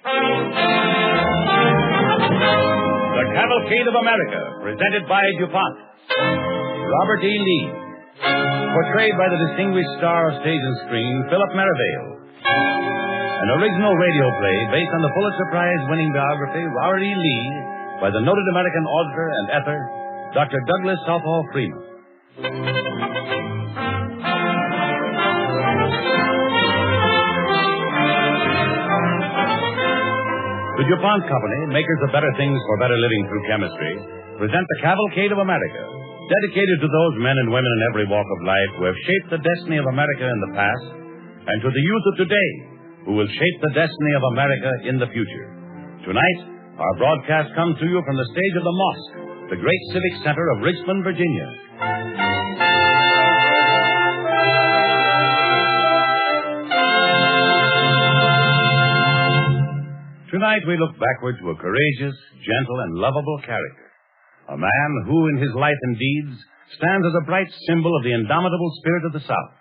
The Cavalcade of America, presented by DuPont. Robert E. Lee. Portrayed by the distinguished star of stage and screen, Philip Merivale. An original radio play based on the Pulitzer Prize-winning biography, Robert E. Lee, by the noted American author and author, Dr. Douglas Southall Freeman. The DuPont Company, makers of better things for better living through chemistry, present the Cavalcade of America, dedicated to those men and women in every walk of life who have shaped the destiny of America in the past, and to the youth of today, who will shape the destiny of America in the future. Tonight, our broadcast comes to you from the stage of the Mosque, the great civic center of Richmond, Virginia. Tonight we look backward to a courageous, gentle, and lovable character. A man who, in his life and deeds, stands as a bright symbol of the indomitable spirit of the South.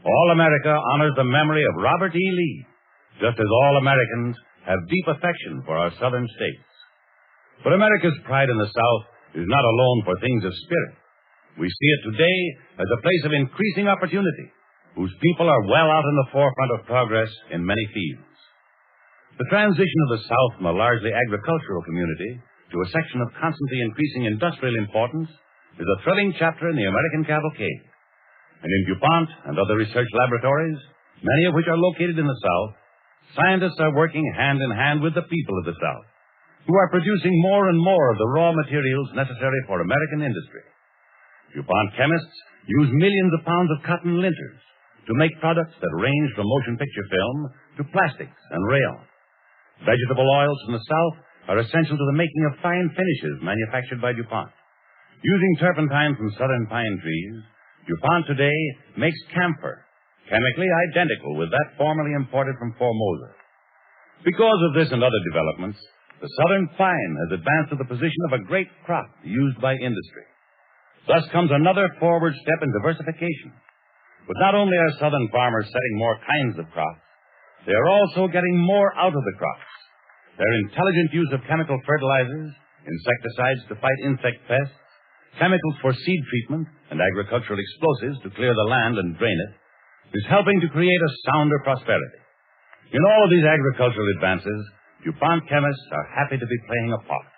All America honors the memory of Robert E. Lee, just as all Americans have deep affection for our southern states. But America's pride in the South is not alone for things of spirit. We see it today as a place of increasing opportunity, whose people are well out in the forefront of progress in many fields. The transition of the South from a largely agricultural community to a section of constantly increasing industrial importance is a thrilling chapter in the American Cavalcade. And in DuPont and other research laboratories, many of which are located in the South, scientists are working hand in hand with the people of the South, who are producing more and more of the raw materials necessary for American industry. DuPont chemists use millions of pounds of cotton linters to make products that range from motion picture film to plastics and rayon. Vegetable oils from the South are essential to the making of fine finishes manufactured by DuPont. Using turpentine from southern pine trees, DuPont today makes camphor, chemically identical with that formerly imported from Formosa. Because of this and other developments, the southern pine has advanced to the position of a great crop used by industry. Thus comes another forward step in diversification. But not only are southern farmers setting more kinds of crops, they are also getting more out of the crops. Their intelligent use of chemical fertilizers, insecticides to fight insect pests, chemicals for seed treatment, and agricultural explosives to clear the land and drain it, is helping to create a sounder prosperity. In all of these agricultural advances, DuPont chemists are happy to be playing a part.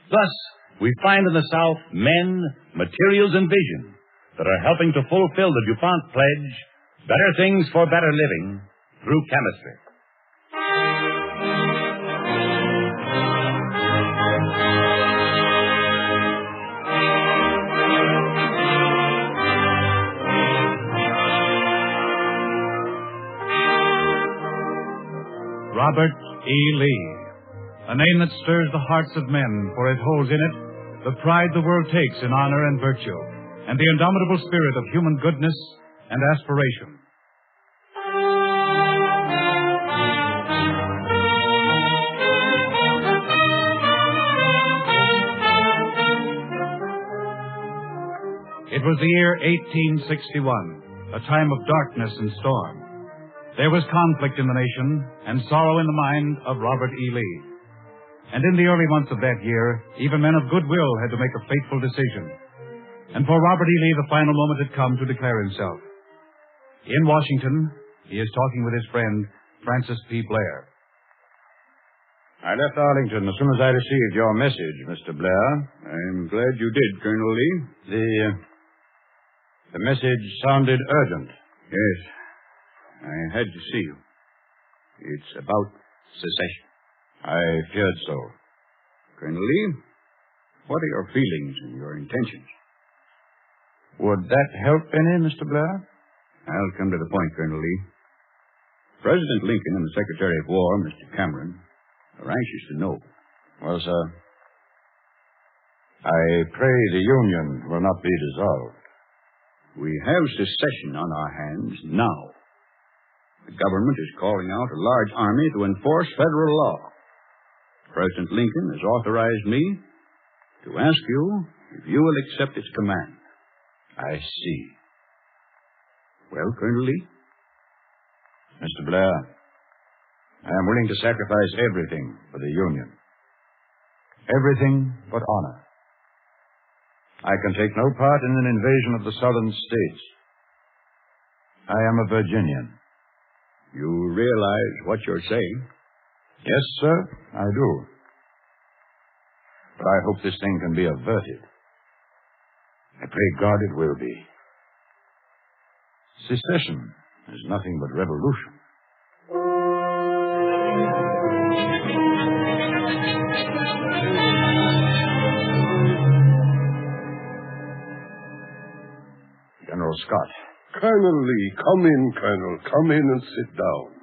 Thus, we find in the South men, materials, and vision that are helping to fulfill the DuPont pledge, better things for better living, through chemistry. Robert E. Lee, a name that stirs the hearts of men, for it holds in it the pride the world takes in honor and virtue, and the indomitable spirit of human goodness and aspiration. It was the year 1861, a time of darkness and storm. There was conflict in the nation and sorrow in the mind of Robert E. Lee. And in the early months of that year, even men of goodwill had to make a fateful decision. And for Robert E. Lee, the final moment had come to declare himself. In Washington, he is talking with his friend, Francis P. Blair. I left Arlington as soon as I received your message, Mr. Blair. I'm glad you did, Colonel Lee. The message sounded urgent. Yes, I had to see you. It's about secession. I feared so. Colonel Lee, what are your feelings and your intentions? Would that help any, Mr. Blair? I'll come to the point, Colonel Lee. President Lincoln and the Secretary of War, Mr. Cameron, are anxious to know. Well, sir, I pray the Union will not be dissolved. We have secession on our hands now. The government is calling out a large army to enforce federal law. President Lincoln has authorized me to ask you if you will accept its command. I see. Well, Colonel Lee? Mr. Blair, I am willing to sacrifice everything for the Union. Everything but honor. I can take no part in an invasion of the southern states. I am a Virginian. You realize what you're saying? Yes, sir, I do. But I hope this thing can be averted. I pray God it will be. Secession is nothing but revolution. General Scott. Colonel Lee, come in, Colonel. Come in and sit down.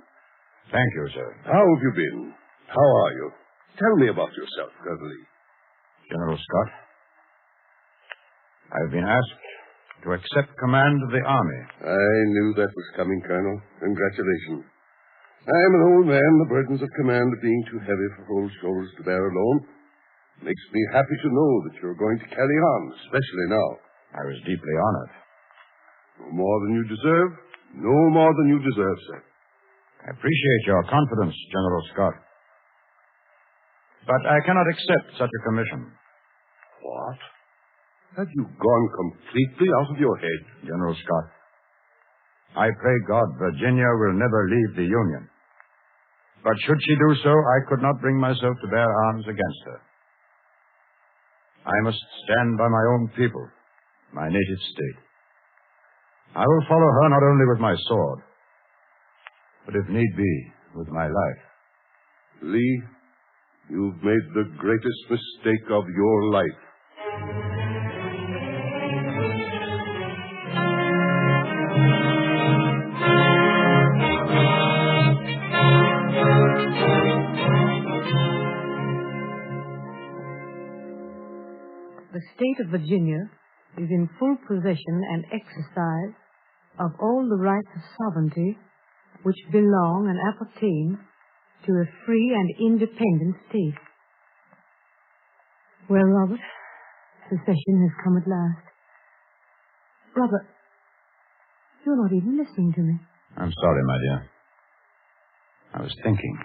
Thank you, sir. How have you been? How are you? Tell me about yourself, Colonel Lee. General Scott, I've been asked to accept command of the Army. I knew that was coming, Colonel. Congratulations. I am an old man. The burdens of command are being too heavy for old shoulders to bear alone. Makes me happy to know that you're going to carry on, especially now. I was deeply honored. No more than you deserve. No more than you deserve, sir. I appreciate your confidence, General Scott. But I cannot accept such a commission. What? Have you gone completely out of your head? General Scott, I pray God Virginia will never leave the Union. But should she do so, I could not bring myself to bear arms against her. I must stand by my own people, my native state. I will follow her not only with my sword, but if need be, with my life. Lee, you've made the greatest mistake of your life. The state of Virginia is in full possession and exercise of all the rights of sovereignty which belong and appertain to a free and independent state. Well, Robert, secession has come at last. Robert, you're not even listening to me. I'm sorry, my dear. I was thinking.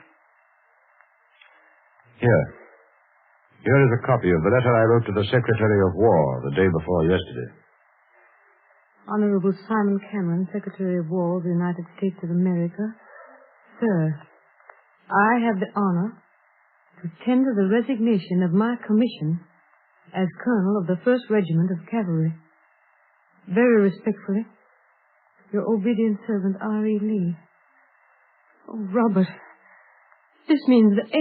Here is a copy of the letter I wrote to the Secretary of War the day before yesterday. Honorable Simon Cameron, Secretary of War of the United States of America. Sir, I have the honor to tender the resignation of my commission as Colonel of the 1st Regiment of Cavalry. Very respectfully, your obedient servant, R.E. Lee. Oh, Robert, this means the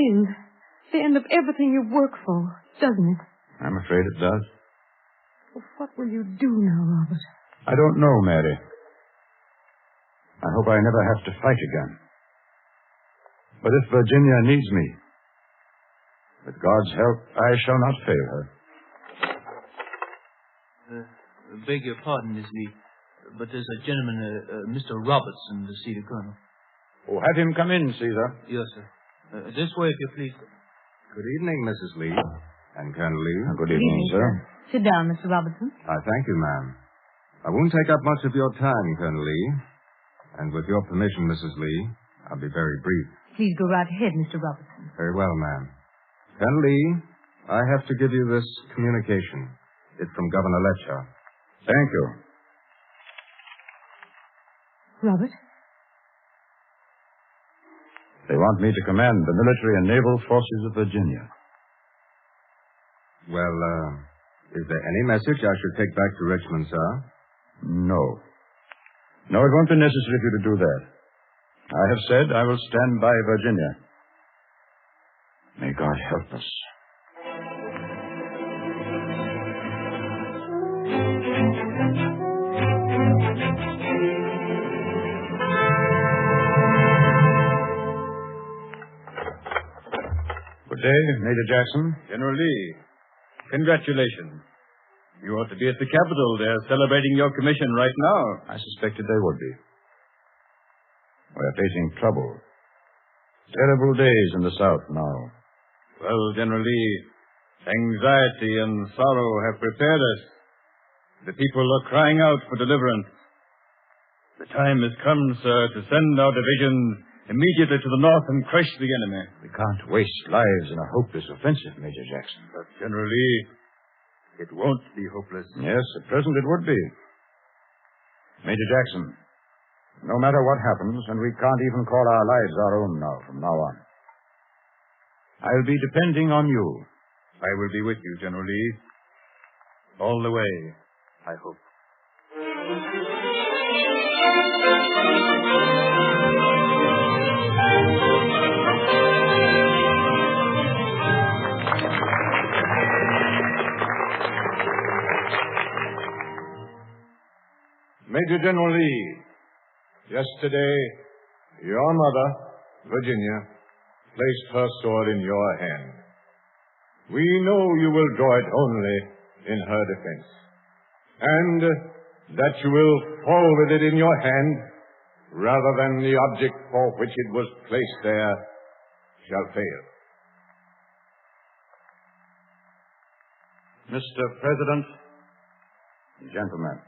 end of everything you work for, doesn't it? I'm afraid it does. Well, what will you do now, Robert? I don't know, Mary. I hope I never have to fight again. But if Virginia needs me, with God's help, I shall not fail her. Beg your pardon, Miss Lee, but there's a gentleman, Mr. Robertson, to see the Colonel. Oh, have him come in, Caesar. Yes, sir. This way, if you please. Good evening, Mrs. Lee and Colonel Lee. Good evening, sir. Sit down, Mr. Robertson. I thank you, ma'am. I won't take up much of your time, Colonel Lee. And with your permission, Mrs. Lee, I'll be very brief. Please go right ahead, Mr. Robertson. Very well, ma'am. Colonel Lee, I have to give you this communication. It's from Governor Letcher. Thank you. Robert? They want me to command the military and naval forces of Virginia. Well, is there any message I should take back to Richmond, sir? No. No, it won't be necessary for you to do that. I have said I will stand by Virginia. May God help us. Good day, Major Jackson. General Lee, congratulations. You ought to be at the Capitol. They're celebrating your commission right now. I suspected they would be. We're facing trouble. Terrible days in the South now. Well, General Lee, anxiety and sorrow have prepared us. The people are crying out for deliverance. The time has come, sir, to send our divisions immediately to the north and crush the enemy. We can't waste lives in a hopeless offensive, Major Jackson. But, General Lee, it won't be hopeless. Yes, at present it would be. Major Jackson, no matter what happens, and we can't even call our lives our own now, from now on, I'll be depending on you. I will be with you, General Lee. All the way, I hope. Major General Lee, yesterday, your mother, Virginia, placed her sword in your hand. We know you will draw it only in her defense, and that you will fall with it in your hand rather than the object for which it was placed there shall fail. Mr. President, gentlemen,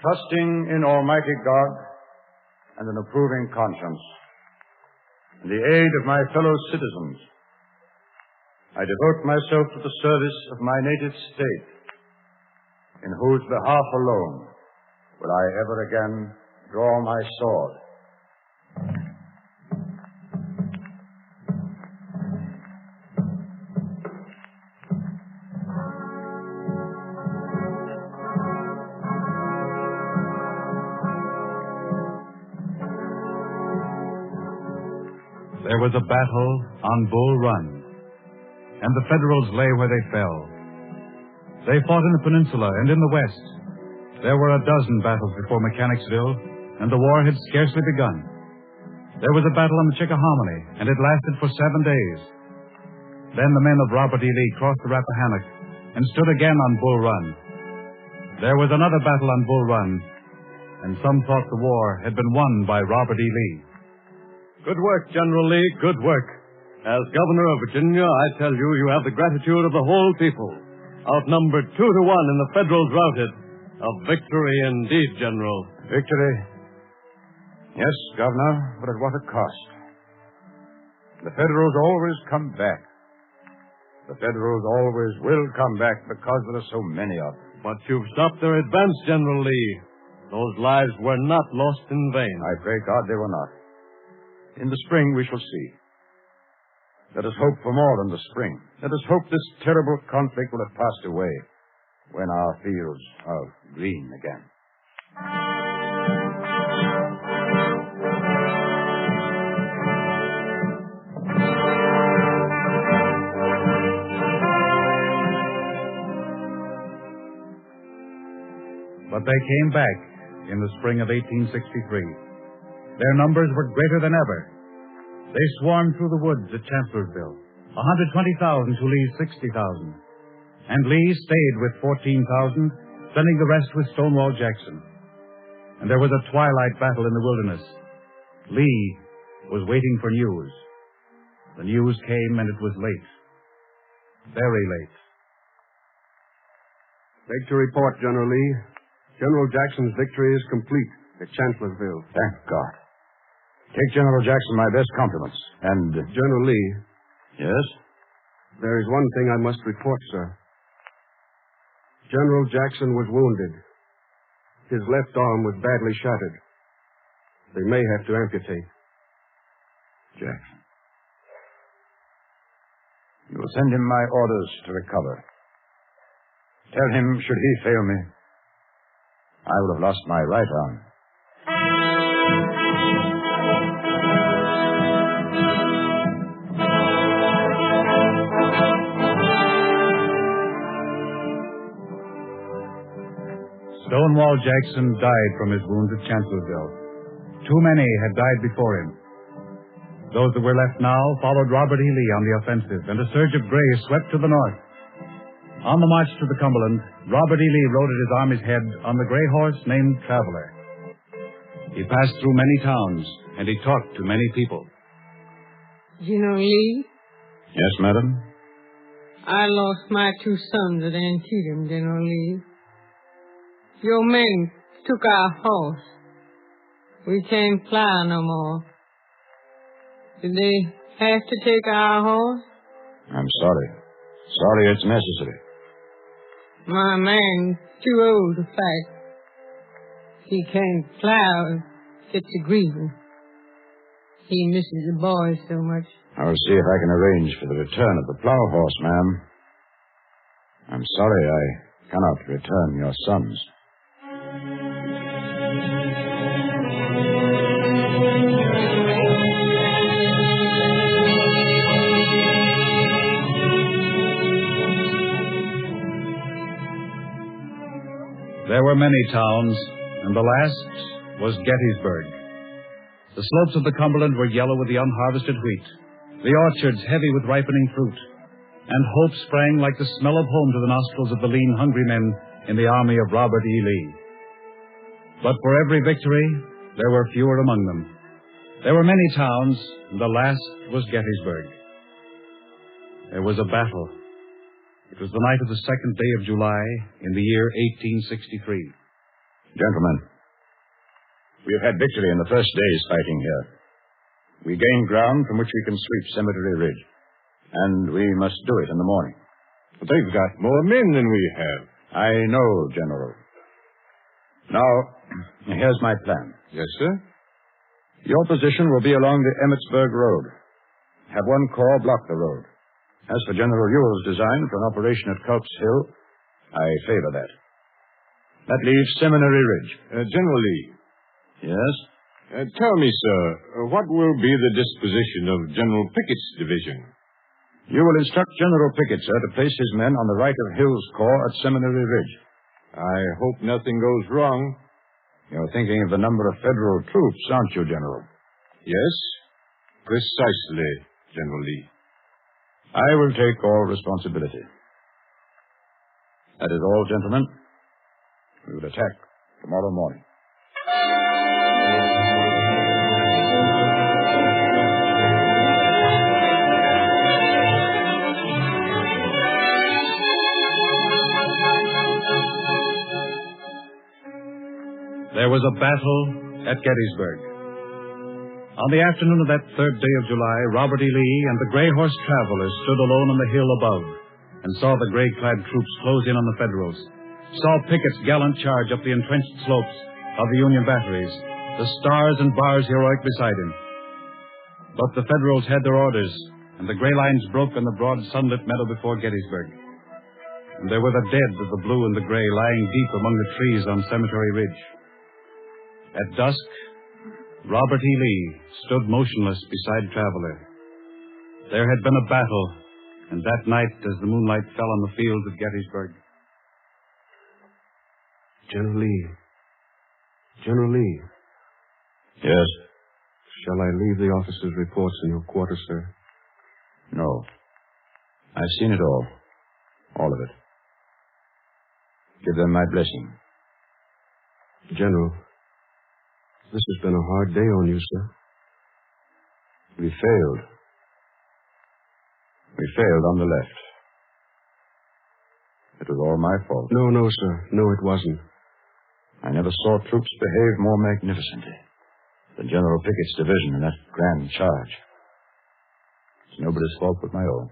trusting in Almighty God and an approving conscience, and the aid of my fellow citizens, I devote myself to the service of my native state, in whose behalf alone will I ever again draw my sword. There was a battle on Bull Run, and the Federals lay where they fell. They fought in the peninsula and in the west. There were a dozen battles before Mechanicsville, and the war had scarcely begun. There was a battle on the Chickahominy, and it lasted for 7 days. Then the men of Robert E. Lee crossed the Rappahannock and stood again on Bull Run. There was another battle on Bull Run, and some thought the war had been won by Robert E. Lee. Good work, General Lee, good work. As Governor of Virginia, I tell you, you have the gratitude of the whole people. Outnumbered 2-1 and the Federals routed. A victory indeed, General. Victory? Yes, Governor, but at what a cost. The Federals always come back. The Federals always will come back because there are so many of them. But you've stopped their advance, General Lee. Those lives were not lost in vain. I pray God they were not. In the spring, we shall see. Let us hope for more than the spring. Let us hope this terrible conflict will have passed away when our fields are green again. But they came back in the spring of 1863. Their numbers were greater than ever. They swarmed through the woods at Chancellorsville, 120,000 to Lee's 60,000. And Lee stayed with 14,000, sending the rest with Stonewall Jackson. And there was a twilight battle in the wilderness. Lee was waiting for news. The news came, and it was late. Very late. Beg to report, General Lee. General Jackson's victory is complete at Chancellorsville. Thank God. Take General Jackson my best compliments. And... General Lee. Yes? There is one thing I must report, sir. General Jackson was wounded. His left arm was badly shattered. They may have to amputate. Jackson. You will send him my orders to recover. Tell him, should he fail me, I will have lost my right arm. Stonewall Jackson died from his wounds at Chancellorsville. Too many had died before him. Those that were left now followed Robert E. Lee on the offensive, and a surge of gray swept to the north. On the march to the Cumberland, Robert E. Lee rode at his army's head on the gray horse named Traveler. He passed through many towns, and he talked to many people. General Lee? Yes, madam? I lost my 2 sons at Antietam, General Lee. Your men took our horse. We can't plow no more. Did they have to take our horse? I'm sorry. Sorry it's necessary. My man's too old to fight. He can't plow. It's a grievance. He misses the boys so much. I'll see if I can arrange for the return of the plow horse, ma'am. I'm sorry I cannot return your sons. There were many towns, and the last was Gettysburg. The slopes of the Cumberland were yellow with the unharvested wheat, the orchards heavy with ripening fruit, and hope sprang like the smell of home to the nostrils of the lean, hungry men in the army of Robert E. Lee. But for every victory, there were fewer among them. There were many towns, and the last was Gettysburg. There was a battle. It was the night of the 2nd day of July in the year 1863. Gentlemen, we have had victory in the first day's fighting here. We gained ground from which we can sweep Cemetery Ridge, and we must do it in the morning. But they've got more men than we have. I know, General. Now, here's my plan. Yes, sir? Your position will be along the Emmitsburg Road. Have one corps block the road. As for General Ewell's design for an operation at Culp's Hill, I favor that. That leaves Seminary Ridge. General Lee. Yes? Tell me, sir, what will be the disposition of General Pickett's division? You will instruct General Pickett, sir, to place his men on the right of Hill's corps at Seminary Ridge. I hope nothing goes wrong. You're thinking of the number of federal troops, aren't you, General? Yes, precisely, General Lee. I will take all responsibility. That is all, gentlemen. We will attack tomorrow morning. There was a battle at Gettysburg. On the afternoon of that 3rd day of July, Robert E. Lee and the gray horse travelers stood alone on the hill above and saw the gray-clad troops close in on the Federals, saw Pickett's gallant charge up the entrenched slopes of the Union batteries, the stars and bars heroic beside him. But the Federals had their orders, and the gray lines broke on the broad sunlit meadow before Gettysburg. And there were the dead of the blue and the gray lying deep among the trees on Cemetery Ridge. At dusk, Robert E. Lee stood motionless beside Traveler. There had been a battle, and that night, as the moonlight fell on the fields of Gettysburg. General Lee. General Lee. Yes? Shall I leave the officers' reports in your quarters, sir? No. I've seen it all. All of it. Give them my blessing. General, this has been a hard day on you, sir. We failed. We failed on the left. It was all my fault. No, sir. No, it wasn't. I never saw troops behave more magnificently than General Pickett's division in that grand charge. It's nobody's fault but my own.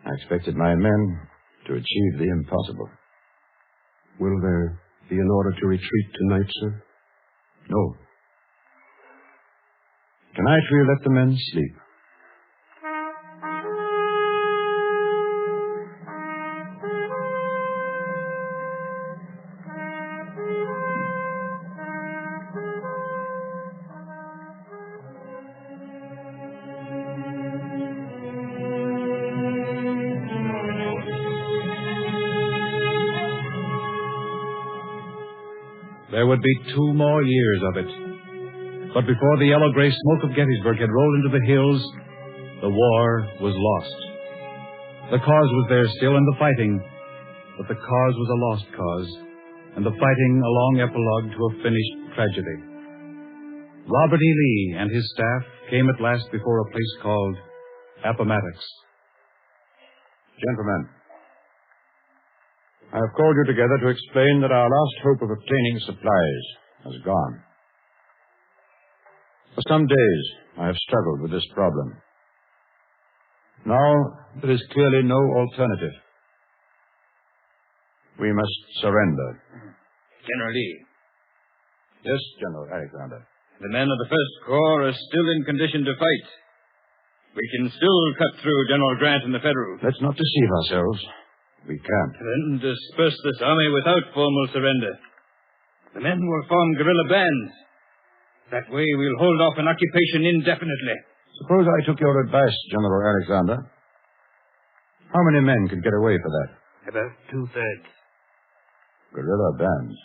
I expected my men to achieve the impossible. Will there be an order to retreat tonight, sir? No. Tonight we'll let the men sleep. There would be 2 more years of it. But before the yellow-gray smoke of Gettysburg had rolled into the hills, the war was lost. The cause was there still in the fighting, but the cause was a lost cause, and the fighting a long epilogue to a finished tragedy. Robert E. Lee and his staff came at last before a place called Appomattox. Gentlemen, I have called you together to explain that our last hope of obtaining supplies has gone. For some days, I have struggled with this problem. Now, there is clearly no alternative. We must surrender. General Lee, Yes, General Alexander. the men of the First Corps are still in condition to fight. We can still cut through General Grant and the Federals. Let's not deceive ourselves. We can't. Then disperse this army without formal surrender. The men will form guerrilla bands. That way we'll hold off an occupation indefinitely. Suppose I took your advice, General Alexander. How many men could get away for that? About 2/3. Guerrilla bands.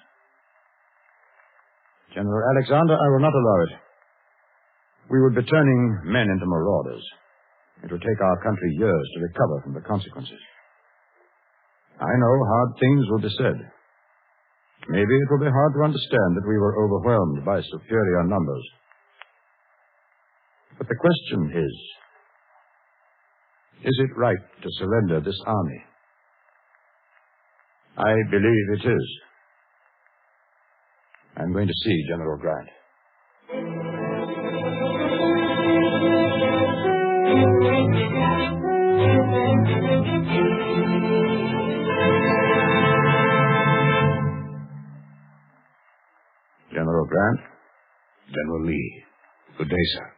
General Alexander, I will not allow it. We would be turning men into marauders. It would take our country years to recover from the consequences. I know hard things will be said. Maybe it will be hard to understand that we were overwhelmed by superior numbers. But the question is it right to surrender this army? I believe it is. I'm going to see General Grant. General Grant? General Lee. Good day, sir.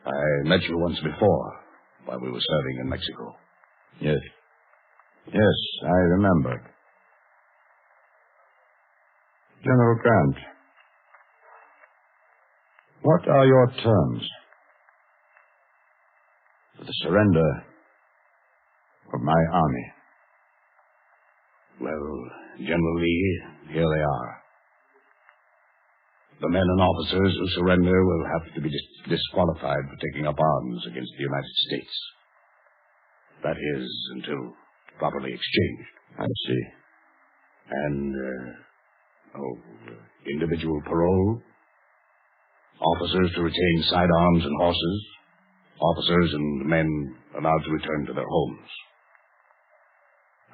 I met you once before, while we were serving in Mexico. Yes. Yes, I remember. General Grant, what are your terms for the surrender of my army? Well, General Lee, here they are. The men and officers who surrender will have to be disqualified for taking up arms against the United States. That is, until properly exchanged. I see. And, individual parole, officers to retain sidearms and horses, officers and men allowed to return to their homes.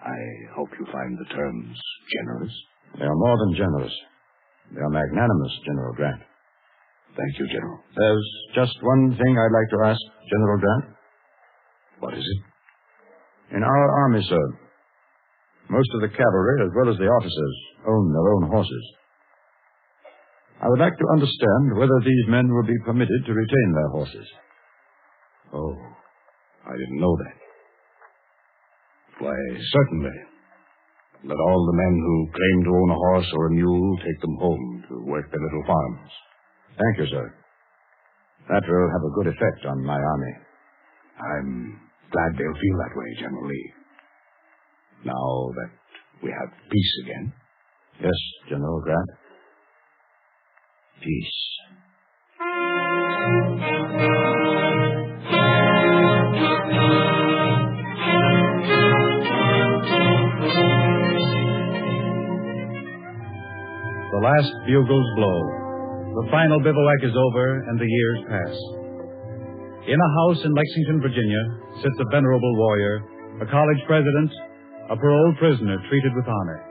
I hope you find the terms generous. They are more than generous. They are magnanimous, General Grant. Thank you, General. There's just one thing I'd like to ask, General Grant. What is it? In our army, sir, most of the cavalry, as well as the officers, own their own horses. I would like to understand whether these men will be permitted to retain their horses. Oh, I didn't know that. Why, certainly. Let all the men who claim to own a horse or a mule take them home to work their little farms. Thank you, sir. That will have a good effect on my army. I'm glad they'll feel that way, General Lee. Now that we have peace again. Yes, General Grant. Peace. The last bugles blow. The final bivouac is over, and the years pass. In a house in Lexington, Virginia, sits a venerable warrior, a college president, a paroled prisoner treated with honor.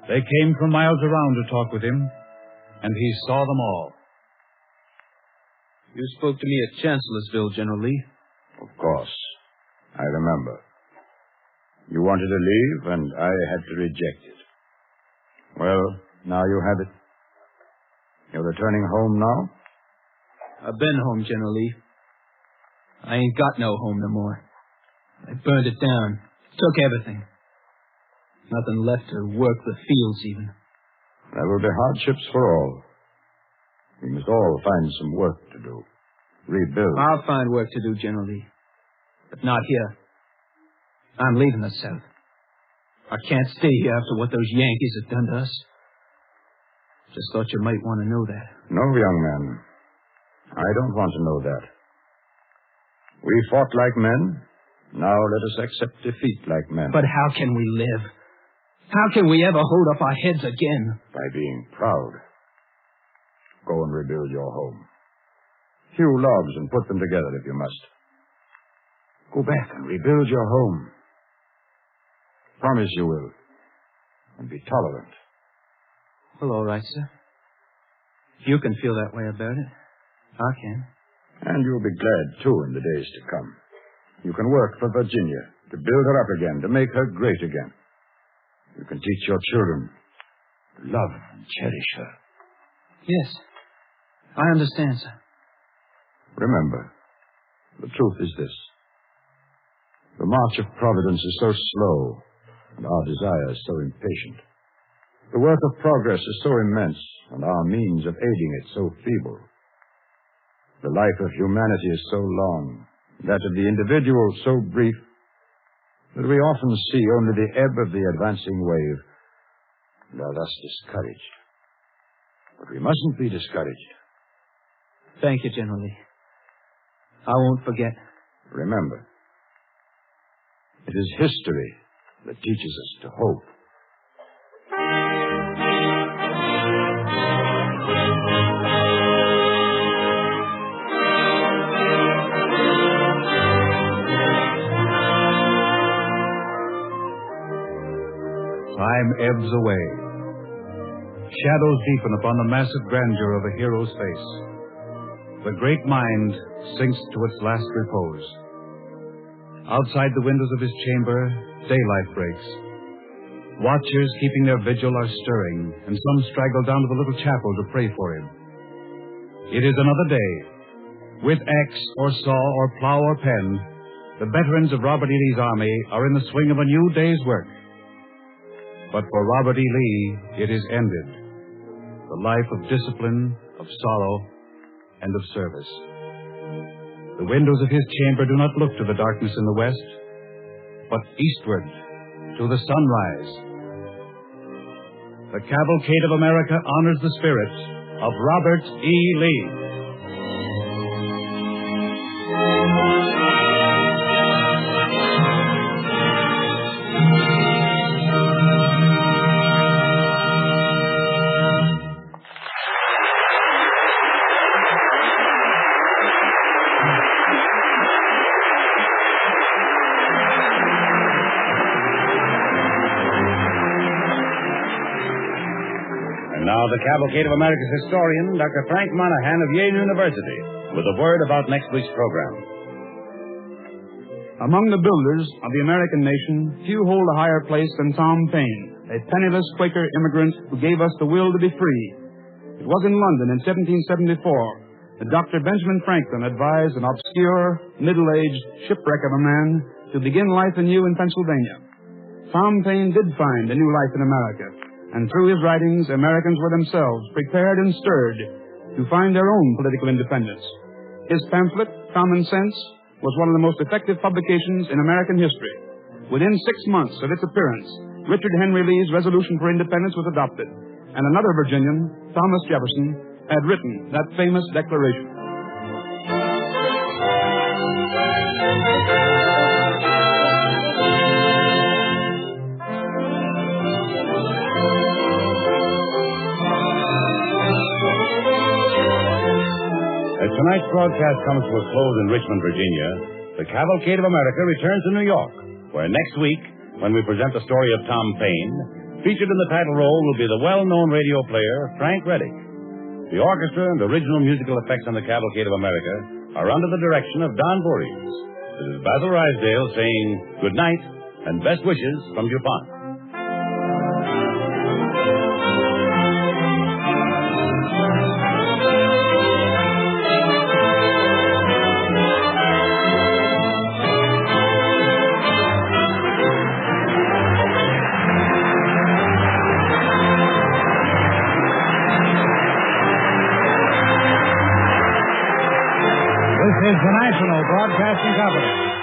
They came from miles around to talk with him, and he saw them all. You spoke to me at Chancellorsville, General Lee. Of course. I remember. You wanted to leave, and I had to reject it. Well, now you have it. You're returning home now? I've been home, General Lee. I ain't got no home no more. I burned it down. Took everything. Nothing left to work the fields even. There will be hardships for all. We must all find some work to do. Rebuild. I'll find work to do, General Lee. But not here. I'm leaving the South. I can't stay here after what those Yankees have done to us. Just thought you might want to know that. No, young man. I don't want to know that. We fought like men. Now let us accept defeat like men. But how can we live? How can we ever hold up our heads again? By being proud. Go and rebuild your home. Hew logs and put them together if you must. Go back and rebuild your home. Promise you will. And be tolerant. Well, all right, sir. You can feel that way about it. I can. And you'll be glad, too, in the days to come. You can work for Virginia, to build her up again, to make her great again. You can teach your children to love and cherish her. Yes. I understand, sir. Remember, the truth is this. The march of Providence is so slow, and our desires so impatient. The work of progress is so immense, and our means of aiding it so feeble. The life of humanity is so long, that of the individual so brief, that we often see only the ebb of the advancing wave, and are thus discouraged. But we mustn't be discouraged. Thank you, General Lee. I won't forget. Remember, it is history that teaches us to hope. Time ebbs away. Shadows deepen upon the massive grandeur of a hero's face. The great mind sinks to its last repose. Outside the windows of his chamber, daylight breaks. Watchers keeping their vigil are stirring, and some straggle down to the little chapel to pray for him. It is another day. With axe or saw or plow or pen, the veterans of Robert E. Lee's army are in the swing of a new day's work. But for Robert E. Lee, it is ended. The life of discipline, of sorrow, and of service. The windows of his chamber do not look to the darkness in the west, but eastward to the sunrise. The Cavalcade of America honors the spirit of Robert E. Lee. Now, the Cavalcade of America's historian, Dr. Frank Monahan of Yale University, with a word about next week's program. Among the builders of the American nation, few hold a higher place than Tom Paine, a penniless Quaker immigrant who gave us the will to be free. It was in London in 1774 that Dr. Benjamin Franklin advised an obscure, middle-aged shipwreck of a man to begin life anew in Pennsylvania. Tom Paine did find a new life in America, and through his writings, Americans were themselves prepared and stirred to find their own political independence. His pamphlet, Common Sense, was one of the most effective publications in American history. Within 6 months of its appearance, Richard Henry Lee's resolution for independence was adopted, and another Virginian, Thomas Jefferson, had written that famous declaration. As tonight's broadcast comes to a close in Richmond, Virginia, the Cavalcade of America returns to New York, where next week, when we present the story of Tom Paine, featured in the title role will be the well-known radio player, Frank Reddick. The orchestra and original musical effects on the Cavalcade of America are under the direction of Don Voorhees. This is Basil Rysdale saying good night and best wishes from DuPont. This is the National Broadcasting Company.